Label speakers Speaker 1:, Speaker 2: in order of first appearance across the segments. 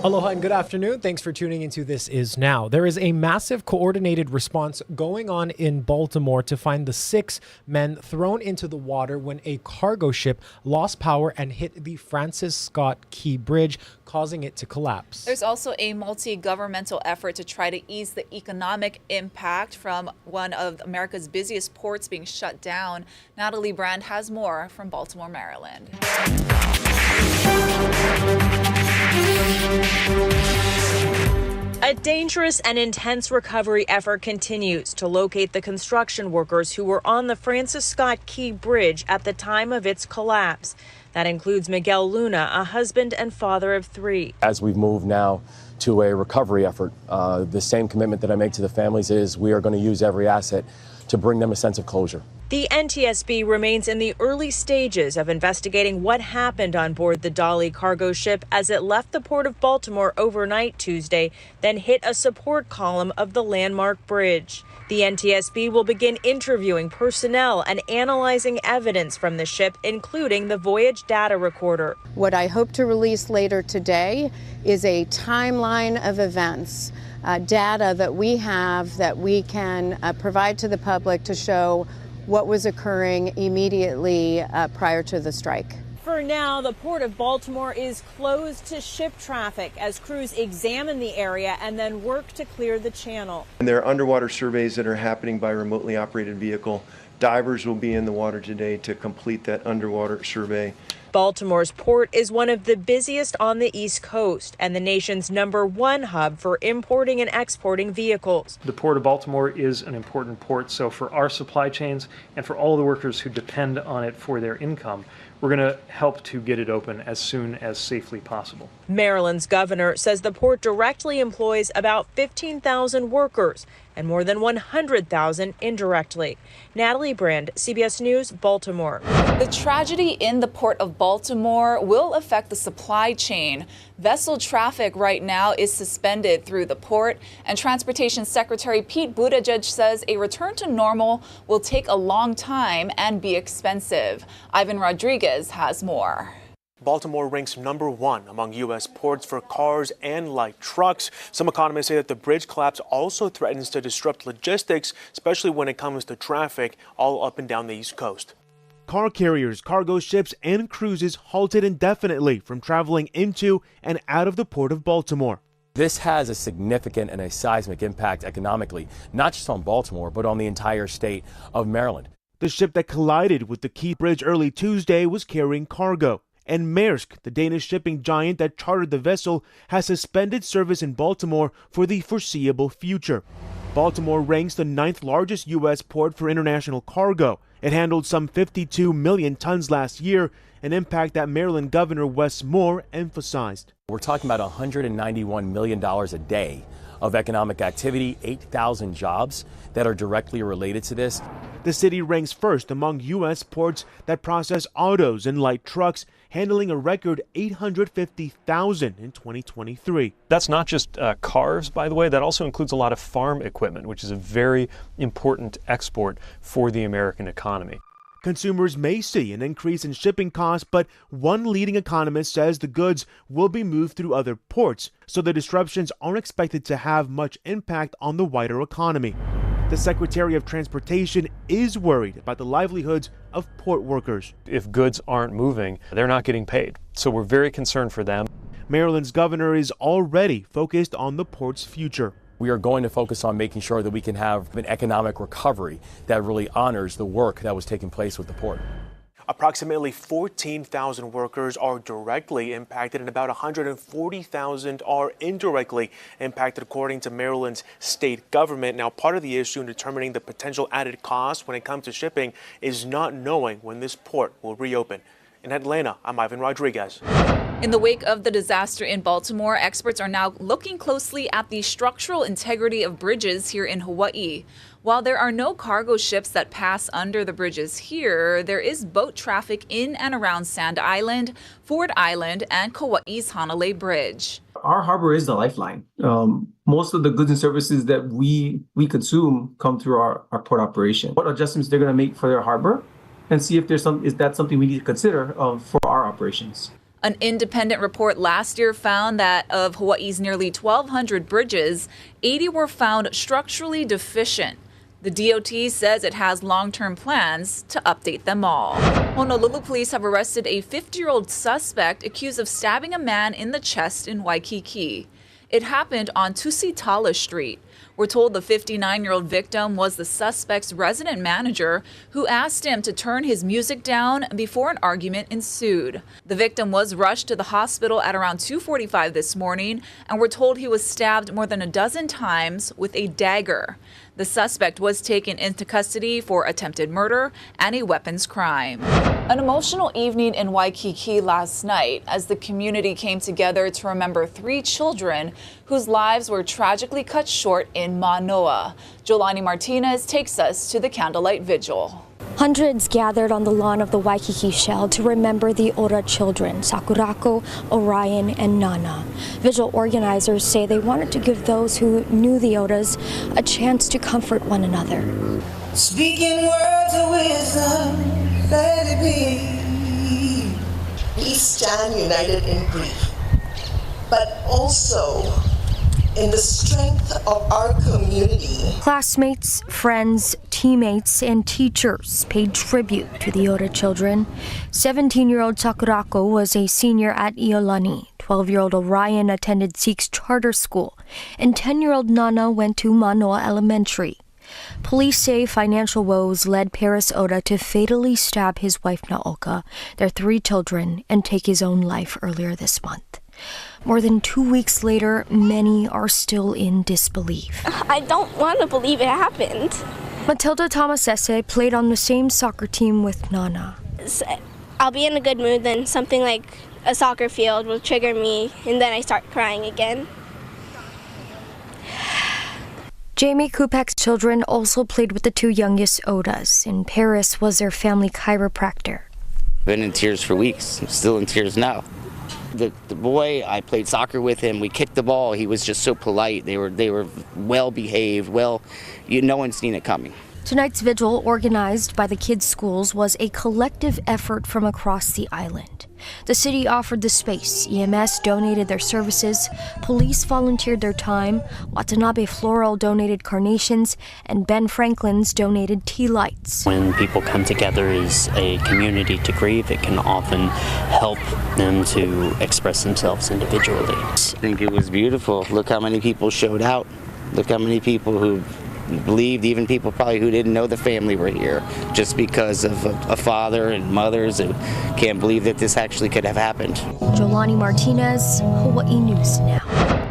Speaker 1: Aloha and good afternoon. Thanks for tuning into This Is Now. There is a massive coordinated response going on in Baltimore to find the 6 men thrown into the water when a cargo ship lost power and hit the Francis Scott Key Bridge, causing it to collapse.
Speaker 2: There's also a multi-governmental effort to try to ease the economic impact from one of America's busiest ports being shut down. Natalie Brand has more from Baltimore, Maryland.
Speaker 3: A dangerous and intense recovery effort continues to locate the construction workers who were on the Francis Scott Key Bridge at the time of its collapse. That includes Miguel Luna, a husband and father of 3.
Speaker 4: As we've moved now to a recovery effort, the same commitment that I make to the families is we are going to use every asset to bring them a sense of closure.
Speaker 3: The NTSB remains in the early stages of investigating what happened on board the Dolly cargo ship as it left the port of Baltimore overnight Tuesday, then hit a support column of the landmark bridge. The NTSB will begin interviewing personnel and analyzing evidence from the ship, including the voyage data recorder.
Speaker 5: What I hope to release later today is a timeline of events, data that we have that we can provide to the public to show what was occurring immediately prior to the strike.
Speaker 3: For now, the Port of Baltimore is closed to ship traffic as crews examine the area and then work to clear the channel.
Speaker 6: And there are underwater surveys that are happening by remotely operated vehicle. Divers will be in the water today to complete that underwater survey.
Speaker 3: Baltimore's port is one of the busiest on the East Coast and the nation's #1 hub for importing and exporting vehicles.
Speaker 7: The Port of Baltimore is an important port, so for our supply chains and for all the workers who depend on it for their income, we're going to help to get it open as soon as safely possible.
Speaker 3: Maryland's governor says the port directly employs about 15,000 workers and more than 100,000 indirectly. Natalie Brand, CBS News, Baltimore.
Speaker 2: The tragedy in the Port of Baltimore will affect the supply chain. Vessel traffic right now is suspended through the port, and Transportation Secretary Pete Buttigieg says a return to normal will take a long time and be expensive. Ivan Rodriguez has more.
Speaker 8: Baltimore ranks #1 among U.S. ports for cars and light trucks. Some economists say that the bridge collapse also threatens to disrupt logistics, especially when it comes to traffic all up and down the East Coast.
Speaker 9: Car carriers, cargo ships, and cruises halted indefinitely from traveling into and out of the Port of Baltimore.
Speaker 4: This has a significant and a seismic impact economically, not just on Baltimore, but on the entire state of Maryland.
Speaker 9: The ship that collided with the Key Bridge early Tuesday was carrying cargo. And Maersk, the Danish shipping giant that chartered the vessel, has suspended service in Baltimore for the foreseeable future. Baltimore ranks the 9th largest U.S. port for international cargo. It handled some 52 million tons last year, an impact that Maryland Governor Wes Moore emphasized.
Speaker 4: We're talking about $191 million a day of economic activity, 8,000 jobs that are directly related to this.
Speaker 9: The city ranks first among U.S. ports that process autos and light trucks, handling a record 850,000 in 2023.
Speaker 7: That's not just cars, by the way. That also includes a lot of farm equipment, which is a very important export for the American economy.
Speaker 9: Consumers may see an increase in shipping costs, but one leading economist says the goods will be moved through other ports, so the disruptions aren't expected to have much impact on the wider economy. The Secretary of Transportation is worried about the livelihoods of port workers.
Speaker 7: If goods aren't moving, they're not getting paid. So we're very concerned for them.
Speaker 9: Maryland's governor is already focused on the port's future.
Speaker 4: We are going to focus on making sure that we can have an economic recovery that really honors the work that was taking place with the port.
Speaker 8: Approximately 14,000 workers are directly impacted and about 140,000 are indirectly impacted, according to Maryland's state government. Now, part of the issue in determining the potential added cost when it comes to shipping is not knowing when this port will reopen. In Atlanta, I'm Ivan Rodriguez.
Speaker 2: In the wake of the disaster in Baltimore, experts are now looking closely at the structural integrity of bridges here in Hawaii. While there are no cargo ships that pass under the bridges here, there is boat traffic in and around Sand Island, Ford Island, and Kauai's Hanalei Bridge.
Speaker 10: Our harbor is the lifeline. Most of the goods and services that we consume come through our port operation. What adjustments they're going to make for their harbor, and see if there's is that something we need to consider for our operations.
Speaker 2: An independent report last year found that of Hawaii's nearly 1,200 bridges, 80 were found structurally deficient. The DOT says it has long-term plans to update them all. Honolulu police have arrested a 50-year-old suspect accused of stabbing a man in the chest in Waikiki. It happened on Tusitala Street. We're told the 59-year-old victim was the suspect's resident manager who asked him to turn his music down before an argument ensued. The victim was rushed to the hospital at around 2:45 this morning, and we're told he was stabbed more than a dozen times with a dagger. The suspect was taken into custody for attempted murder and a weapons crime. An emotional evening in Waikiki last night as the community came together to remember 3 children whose lives were tragically cut short in Manoa. Jolani Martinez takes us to the candlelight vigil.
Speaker 11: Hundreds gathered on the lawn of the Waikiki Shell to remember the Ora children, Sakurako, Orion, and Nana. Vigil organizers say they wanted to give those who knew the Oras a chance to comfort one another.
Speaker 12: Speaking words of wisdom, let it be. We stand united in grief, but also in the strength of our community.
Speaker 11: Classmates, friends, teammates, and teachers paid tribute to the Ora children. 17-year-old Sakurako was a senior at Iolani. 12-year-old Orion attended Sikh's charter school, and 10-year-old Nana went to Manoa Elementary. Police say financial woes led Paris Ora to fatally stab his wife Naoka, their 3 children, and take his own life earlier this month. More than 2 weeks later, many are still in disbelief.
Speaker 13: I don't want to believe it happened.
Speaker 11: Matilda Thomasese played on the same soccer team with Nana.
Speaker 13: I'll be in a good mood, then something like a soccer field will trigger me, and then I start crying again.
Speaker 11: Jamie Kupek's children also played with the 2 youngest Odas, and Paris was their family chiropractor.
Speaker 14: Been in tears for weeks. I'm still in tears now. The boy, I played soccer with him. We kicked the ball. He was just so polite. They were well behaved. No one's seen it coming.
Speaker 11: Tonight's vigil, organized by the kids' schools, was a collective effort from across the island. The city offered the space, EMS donated their services, police volunteered their time, Watanabe Floral donated carnations, and Ben Franklin's donated tea lights.
Speaker 15: When people come together as a community to grieve, it can often help them to express themselves individually.
Speaker 14: I think it was beautiful. Look how many people showed out. Look how many people who believed, even people probably who didn't know the family were here, just because of a father and mothers who can't believe that this actually could have happened.
Speaker 11: Jolani Martinez, Hawaii News Now.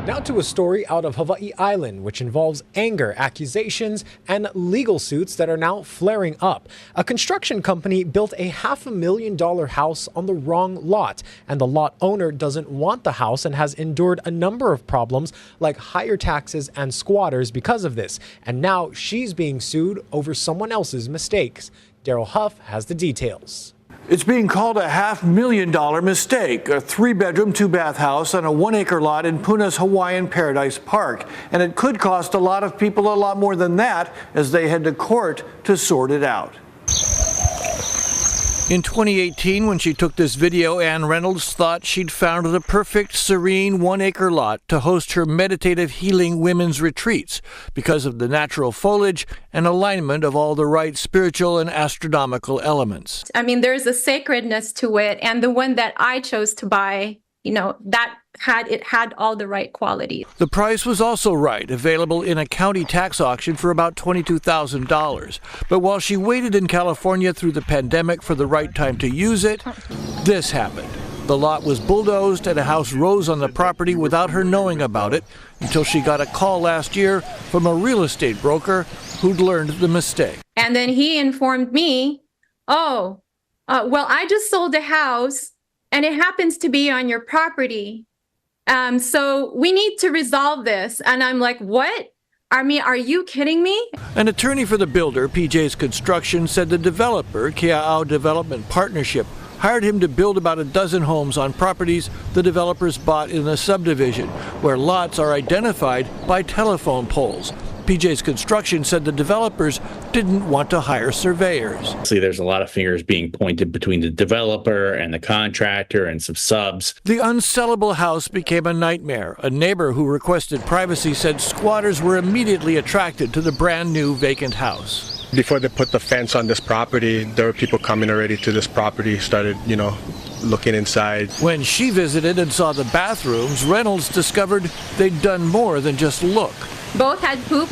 Speaker 1: Now to a story out of Hawaii Island, which involves anger, accusations, and legal suits that are now flaring up. A construction company built a $500,000 house on the wrong lot, and the lot owner doesn't want the house and has endured a number of problems like higher taxes and squatters because of this. And now she's being sued over someone else's mistakes. Daryl Huff has the details.
Speaker 16: It's being called a $500,000 mistake, a 3-bedroom, 2-bath house on a 1-acre lot in Puna's Hawaiian Paradise Park. And it could cost a lot of people a lot more than that as they head to court to sort it out. In 2018, when she took this video, Ann Reynolds thought she'd found the perfect, serene 1-acre lot to host her meditative healing women's retreats because of the natural foliage and alignment of all the right spiritual and astronomical elements.
Speaker 17: I mean, there's a sacredness to it, and the one that I chose to buy, that had all the right qualities.
Speaker 16: The price was also right, available in a county tax auction for about $22,000. But while she waited in California through the pandemic for the right time to use it, this happened. The lot was bulldozed and a house rose on the property without her knowing about it until she got a call last year from a real estate broker who'd learned the mistake.
Speaker 17: And then he informed me, well, I just sold a house and it happens to be on your property. So we need to resolve this. And I'm like, what? I mean, are you kidding me?
Speaker 16: An attorney for the builder, PJ's Construction, said the developer, Kia'au Development Partnership, hired him to build about a dozen homes on properties the developers bought in the subdivision, where lots are identified by telephone poles. PJ's Construction said the developers didn't want to hire surveyors.
Speaker 18: See, there's a lot of fingers being pointed between the developer and the contractor and some subs.
Speaker 16: The unsellable house became a nightmare. A neighbor who requested privacy said squatters were immediately attracted to the brand new vacant house.
Speaker 19: Before they put the fence on this property, there were people coming already to this property, started, looking inside.
Speaker 16: When she visited and saw the bathrooms, Reynolds discovered they'd done more than just look.
Speaker 17: Both had poop.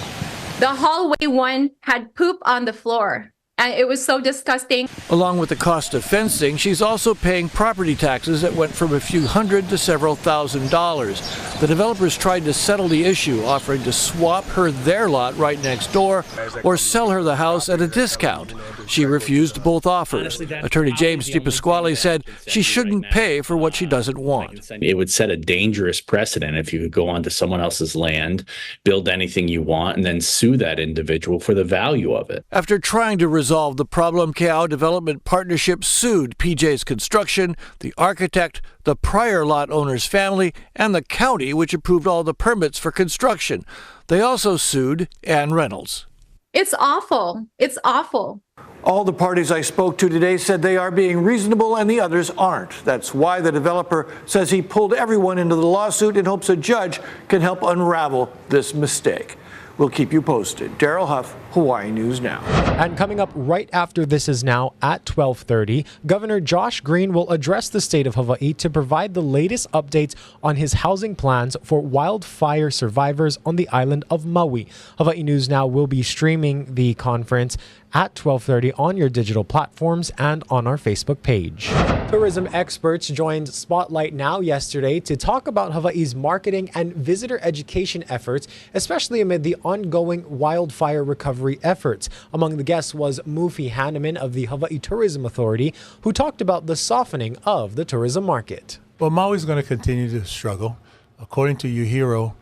Speaker 17: The hallway one had poop on the floor. And it was so disgusting.
Speaker 16: Along with the cost of fencing, she's also paying property taxes that went from a few hundred to several $1,000s. The developers tried to settle the issue, offering to swap her their lot right next door or sell her the house at a discount. She refused both offers. Attorney James DiPasquale said she shouldn't pay for what she doesn't want.
Speaker 18: It would set a dangerous precedent if you could go onto someone else's land, build anything you want, and then sue that individual for the value of it.
Speaker 16: After trying to resolve the problem, Keau Development Partnership sued PJ's Construction, the architect, the prior lot owner's family, and the county, which approved all the permits for construction. They also sued Ann Reynolds.
Speaker 17: It's awful. It's awful.
Speaker 16: All the parties I spoke to today said they are being reasonable and the others aren't. That's why the developer says he pulled everyone into the lawsuit in hopes a judge can help unravel this mistake. We'll keep you posted. Daryl Huff, Hawaii News Now.
Speaker 1: And coming up right after This Is Now at 12:30, Governor Josh Green will address the state of Hawaii to provide the latest updates on his housing plans for wildfire survivors on the island of Maui. Hawaii News Now will be streaming the conference at 12:30 on your digital platforms and on our Facebook page. Tourism experts joined Spotlight Now yesterday to talk about Hawaii's marketing and visitor education efforts, especially amid the ongoing wildfire recovery efforts. Among the guests was Mufi Hanneman of the Hawaii Tourism Authority, who talked about the softening of the tourism market.
Speaker 20: Well, Maui's going to continue to struggle. According to UHERO,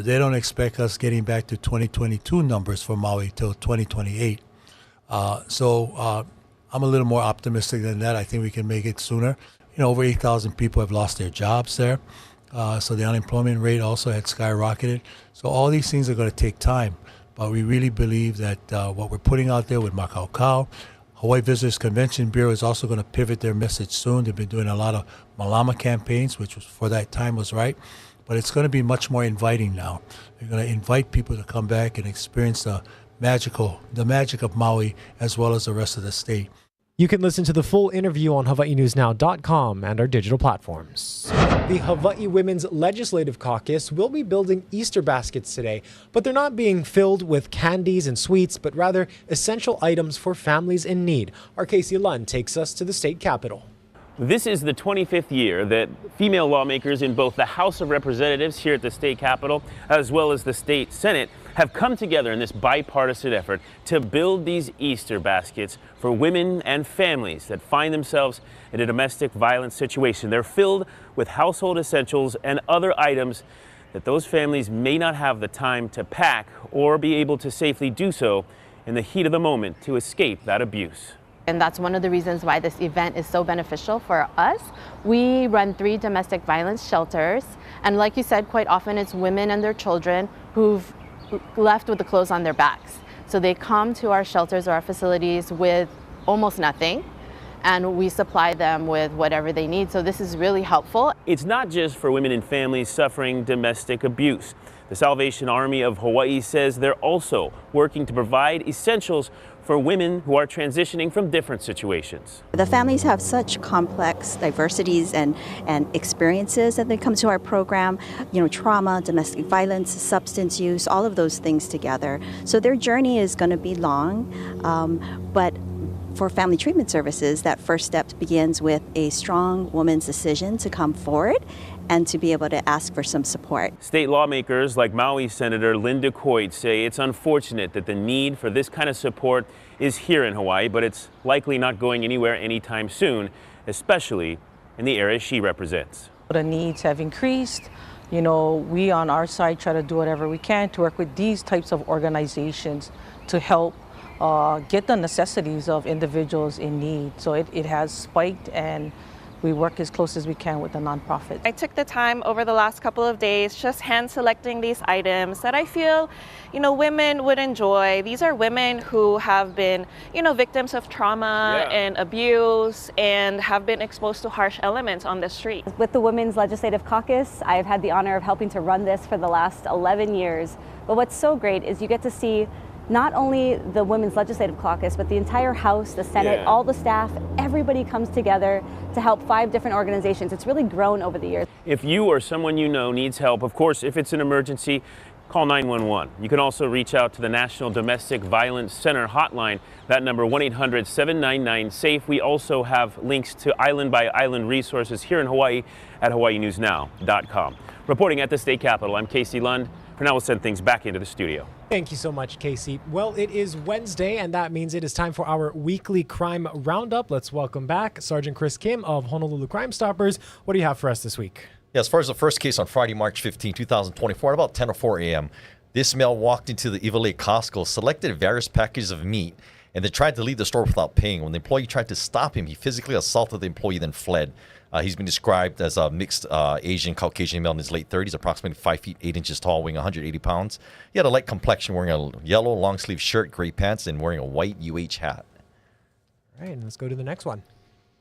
Speaker 20: they don't expect us getting back to 2022 numbers for Maui till 2028. So I'm a little more optimistic than that. I think we can make it sooner. Over 8,000 people have lost their jobs there. So the unemployment rate also had skyrocketed. So all these things are going to take time. But we really believe that what we're putting out there with Makau, Hawaii Visitors Convention Bureau is also going to pivot their message soon. They've been doing a lot of Malama campaigns, which was, for that time was right. But it's going to be much more inviting now. They're going to invite people to come back and experience the magic of Maui as well as the rest of the state.
Speaker 1: You can listen to the full interview on HawaiiNewsNow.com and our digital platforms. The Hawaii Women's Legislative Caucus will be building Easter baskets today, but they're not being filled with candies and sweets, but rather essential items for families in need. Our Casey Lund takes us to the state capitol.
Speaker 21: This is the 25th year that female lawmakers in both the House of Representatives here at the state capitol, as well as the state Senate, have come together in this bipartisan effort to build these Easter baskets for women and families that find themselves in a domestic violence situation. They're filled with household essentials and other items that those families may not have the time to pack or be able to safely do so in the heat of the moment to escape that abuse.
Speaker 22: And that's one of the reasons why this event is so beneficial for us. We run 3 domestic violence shelters, and like you said, quite often it's women and their children who've left with the clothes on their backs. So they come to our shelters or our facilities with almost nothing, and we supply them with whatever they need. So this is really helpful.
Speaker 21: It's not just for women and families suffering domestic abuse. The Salvation Army of Hawaii says they're also working to provide essentials for women who are transitioning from different situations.
Speaker 23: The families have such complex diversities and experiences that they come to our program, trauma, domestic violence, substance use, all of those things together. So their journey is going to be long, but for Family Treatment Services, that first step begins with a strong woman's decision to come forward and to be able to ask for some support.
Speaker 21: State lawmakers like Maui Senator Linda Coit say it's unfortunate that the need for this kind of support is here in Hawaii, but it's likely not going anywhere anytime soon, especially in the area she represents.
Speaker 24: The needs have increased. We on our side try to do whatever we can to work with these types of organizations to help get the necessities of individuals in need. So it has spiked, and we work as close as we can with the nonprofit.
Speaker 3: I took the time over the last couple of days just hand selecting these items that I feel, women would enjoy. These are women who have been, victims of trauma and abuse and have been exposed to harsh elements on the street.
Speaker 5: With the Women's Legislative Caucus, I've had the honor of helping to run this for the last 11 years. But what's so great is you get to see not only the Women's Legislative Caucus, but the entire House, the Senate, all the staff, everybody comes together to help 5 different organizations. It's really grown over the years.
Speaker 21: If you or someone you know needs help, of course, if it's an emergency, call 911. You can also reach out to the National Domestic Violence Center hotline. That number, 1-800-799-SAFE. We also have links to island-by-island resources here in Hawaii at hawaiinewsnow.com. Reporting at the state capitol, I'm Casey Lund. For now, we'll send things back into the studio.
Speaker 1: Thank you so much, Casey. Well, it is Wednesday, and that means it is time for our weekly crime roundup. Let's welcome back Sergeant Chris Kim of Honolulu CrimeStoppers. What do you have for us this week?
Speaker 6: Yeah, as far as the first case on Friday, March 15, 2024, at about 10:04 a.m., this male walked into the Iwalei Costco, selected various packages of meat, and then tried to leave the store without paying. When the employee tried to stop him, he physically assaulted the employee, then fled. He's been described as a mixed Asian Caucasian male in his late 30s, approximately 5 feet 8 inches tall, weighing 180 pounds. He had a light complexion, wearing a yellow long sleeve shirt, gray pants, and wearing a white UH hat.
Speaker 1: All right, and let's go to the next one.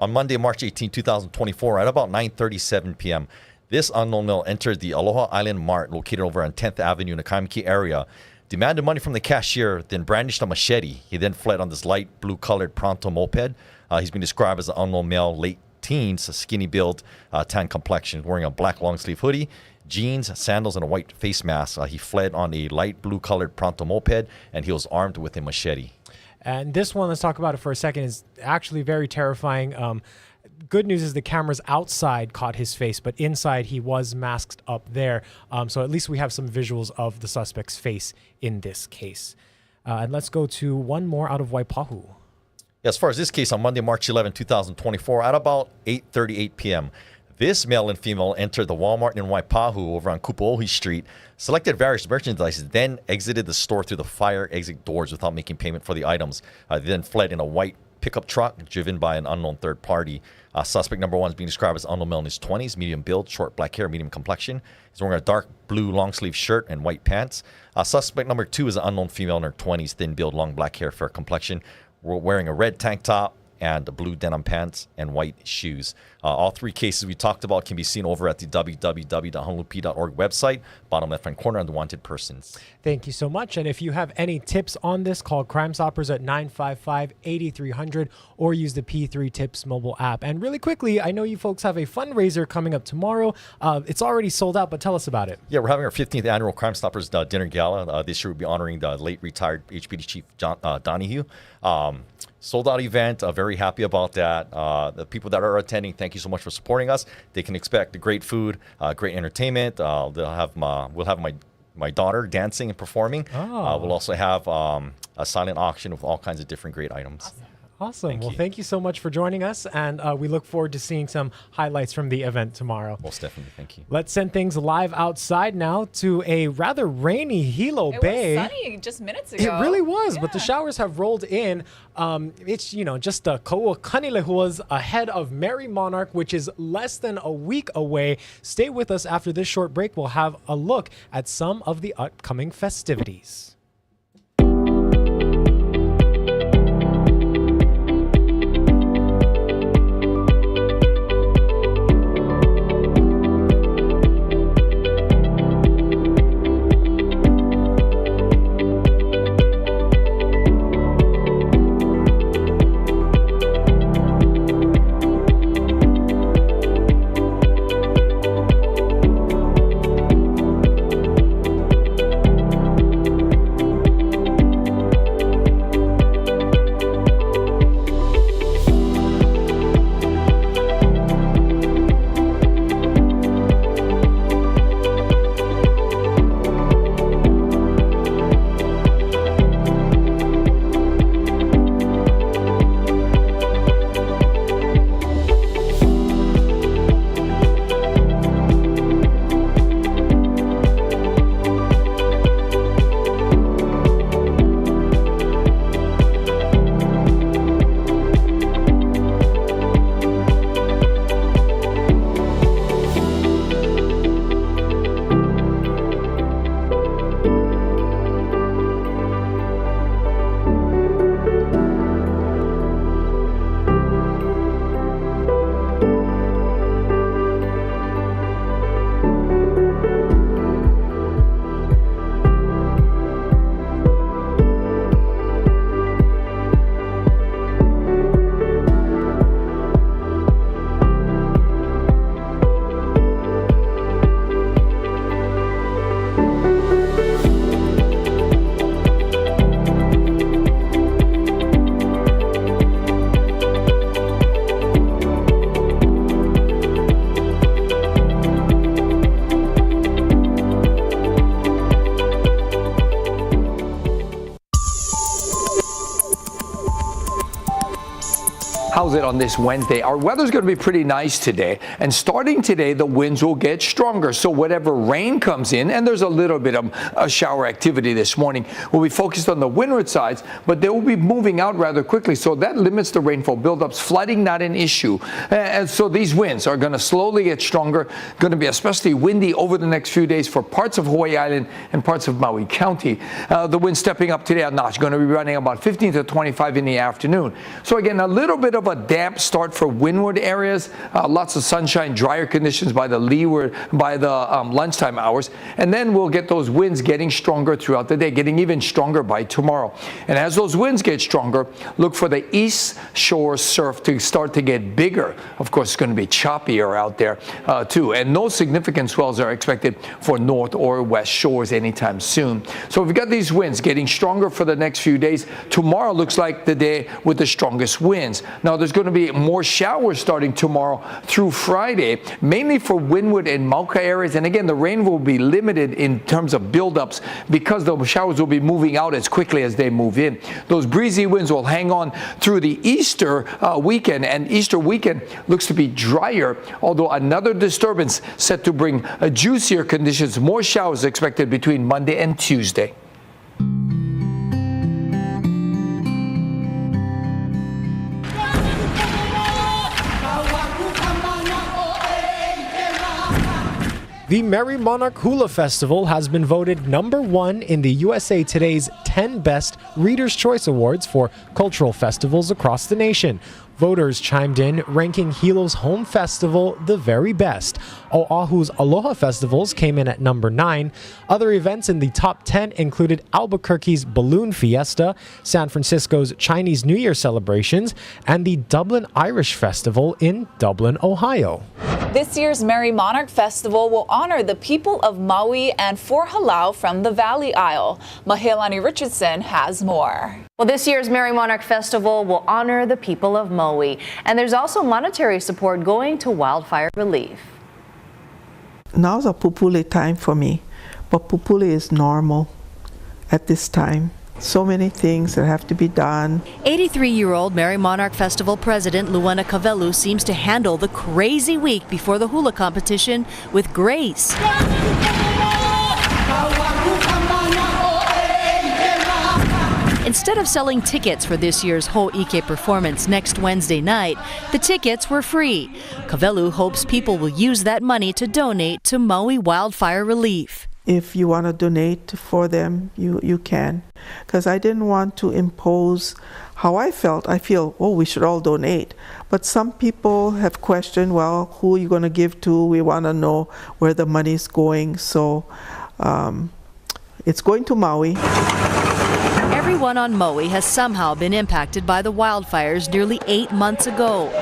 Speaker 6: On Monday, March 18, 2024, at about 9:37 p.m., this unknown male entered the Aloha Island Mart, located over on 10th Avenue in the Kaimaki area, demanded money from the cashier, then brandished a machete. He then fled on this light blue-colored Pronto moped. He's been described as an unknown male, late teens, a skinny build, tan complexion, wearing a black long-sleeve hoodie, jeans, sandals, and a white face mask. He fled on a light blue-colored Pronto moped, and he was armed with a machete.
Speaker 1: And this one, let's talk about it for a second, is actually very terrifying. Good news is the cameras outside caught his face, but inside he was masked up there. So at least we have some visuals of the suspect's face in this case. And let's go to one more out of Waipahu.
Speaker 6: As far as this case, on Monday, March 11, 2024, at about 8:38 p.m., this male and female entered the Walmart in Waipahu over on Kupuohi Street, selected various merchandise, then exited the store through the fire exit doors without making payment for the items. They then fled in a white pickup truck driven by an unknown third party. Suspect number 1 is being described as unknown male in his 20s, medium build, short black hair, medium complexion. He's wearing a dark blue long sleeve shirt and white pants. Suspect number 2 is an unknown female in her 20s, thin build, long black hair, fair complexion. We're wearing a red tank top and blue denim pants and white shoes. All 3 cases we talked about can be seen over at the www.honolulup.org website, bottom left-hand corner on the wanted persons.
Speaker 1: Thank you so much. And if you have any tips on this, call CrimeStoppers at 955-8300 or use the P3 Tips mobile app. And really quickly, I know you folks have a fundraiser coming up tomorrow. It's already sold out, but tell us about it.
Speaker 6: Yeah, we're having our 15th annual Crimestoppers dinner gala. This year we'll be honoring the late retired HPD Chief John Donahue. Sold out event. Very happy about that. The people that are attending, thank you so much for supporting us. They can expect great food, great entertainment. We'll have my daughter dancing and performing. We'll also have a silent auction with all kinds of different great items.
Speaker 1: Awesome. Thank you so much for joining us, and we look forward to seeing some highlights from the event tomorrow.
Speaker 6: Most definitely. Thank you.
Speaker 1: Let's send things live outside now to a rather rainy Hilo Bay.
Speaker 2: It was sunny just minutes ago.
Speaker 1: It really was, but the showers have rolled in. It's, just Koua Kanilehua's ahead of Merrie Monarch, which is less than a week away. Stay with us after this short break. We'll have a look at some of the upcoming festivities.
Speaker 4: How's it on this Wednesday? Our weather's going to be pretty nice today, and starting today, the winds will get stronger. So whatever rain comes in, and there's a little bit of shower activity this morning, will be focused on the windward sides, but they will be moving out rather quickly. So that limits the rainfall buildups. Flooding not an issue. And so these winds are going to slowly get stronger. Going to be especially windy over the next few days for parts of Hawaii Island and parts of Maui County. The wind stepping up today a notch. Going to be running about 15 to 25 in the afternoon. So again, a little bit of a damp start for windward areas. Lots of sunshine, drier conditions by the leeward, by the lunchtime hours. And then we'll get those winds getting stronger throughout the day, getting even stronger by tomorrow. And as those winds get stronger, look for the east shore surf to start to get bigger. Of course, it's going to be choppier out there too. And no significant swells are expected for north or west shores anytime soon. So we've got these winds getting stronger for the next few days. Tomorrow looks like the day with the strongest winds. Now, there's going to be more showers starting tomorrow through Friday, mainly for windward and Mauka areas. And again, the rain will be limited in terms of buildups because the showers will be moving out as quickly as they move in. Those breezy winds will hang on through the Easter weekend, and Easter weekend looks to be drier, although another disturbance set to bring juicier conditions. More showers expected between Monday and Tuesday.
Speaker 1: The Merrie Monarch Hula Festival has been voted #1 in the USA Today's 10 Best Reader's Choice Awards for cultural festivals across the nation. Voters chimed in, ranking Hilo's home festival the very best. Oahu's Aloha Festivals came in at #9. Other events in the top 10 included Albuquerque's Balloon Fiesta, San Francisco's Chinese New Year celebrations, and the Dublin Irish Festival in Dublin, Ohio.
Speaker 2: This year's Merrie Monarch Festival will honor the people of Maui and 4 halau from the Valley Isle. Mahealani Richardson has more.
Speaker 7: Well, this year's Merrie Monarch Festival will honor the people of Maui, and there's also monetary support going to wildfire relief.
Speaker 8: Now's a pupule time for me, but pupule is normal at this time. So many things that have to be done.
Speaker 9: 83-year-old Merrie Monarch Festival President Luana Kavelu seems to handle the crazy week before the hula competition with grace. Instead of selling tickets for this year's Ho'ike performance next Wednesday night, the tickets were free. Kavelu hopes people will use that money to donate to Maui wildfire relief.
Speaker 8: If you want to donate for them, you can. Because I didn't want to impose how I felt. I feel, oh, we should all donate. But some people have questioned, well, who are you going to give to? We want to know where the money's going. So it's going to Maui.
Speaker 9: Everyone on Maui has somehow been impacted by the wildfires nearly 8 months ago.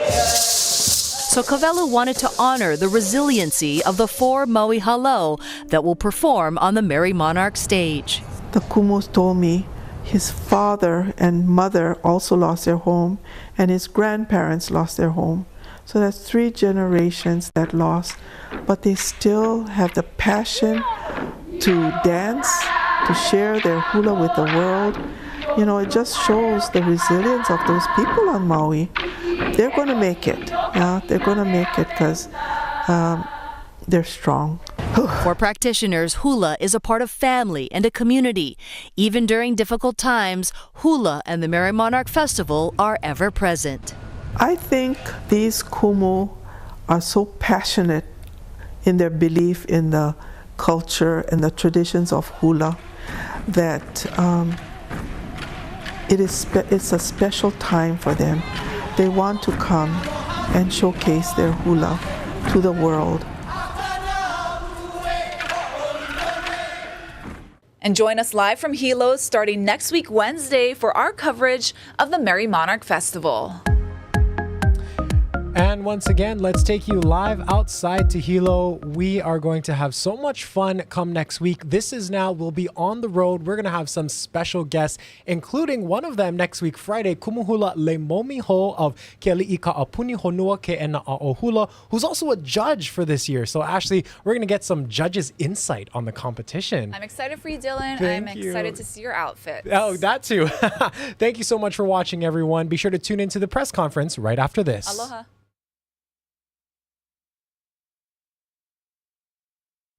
Speaker 9: So Kavelu wanted to honor the resiliency of the 4 Maui halau that will perform on the Merrie Monarch stage.
Speaker 8: The kumus told me his father and mother also lost their home, and his grandparents lost their home. So that's 3 generations that lost, but they still have the passion to dance, to share their hula with the world. You know, it just shows the resilience of those people on Maui. They're going to make it. Yeah, they're going to make it because they're strong.
Speaker 9: For practitioners, hula is a part of family and a community. Even during difficult times, hula and the Merrie Monarch Festival are ever present.
Speaker 8: I think these kumu are so passionate in their belief in the culture and the traditions of hula that it's a special time for them. They want to come and showcase their hula to the world.
Speaker 2: And join us live from Hilo starting next week Wednesday for our coverage of the Merrie Monarch Festival.
Speaker 1: And once again, let's take you live outside to Hilo. We are going to have so much fun come next week. This Is Now. We'll be on the road. We're going to have some special guests, including one of them next week, Friday, Kumuhula Lemomiho of Keali'i Ka'apuni Honua Ke'ena A'ohula, who's also a judge for this year. So, Ashley, we're going to get some judges' insight on the competition.
Speaker 2: I'm excited for you, Dylan.
Speaker 1: Thank
Speaker 2: I'm
Speaker 1: you.
Speaker 2: excited to see your outfit.
Speaker 1: Oh, that too. Thank you so much for watching, everyone. Be sure to tune into the press conference right after this.
Speaker 2: Aloha.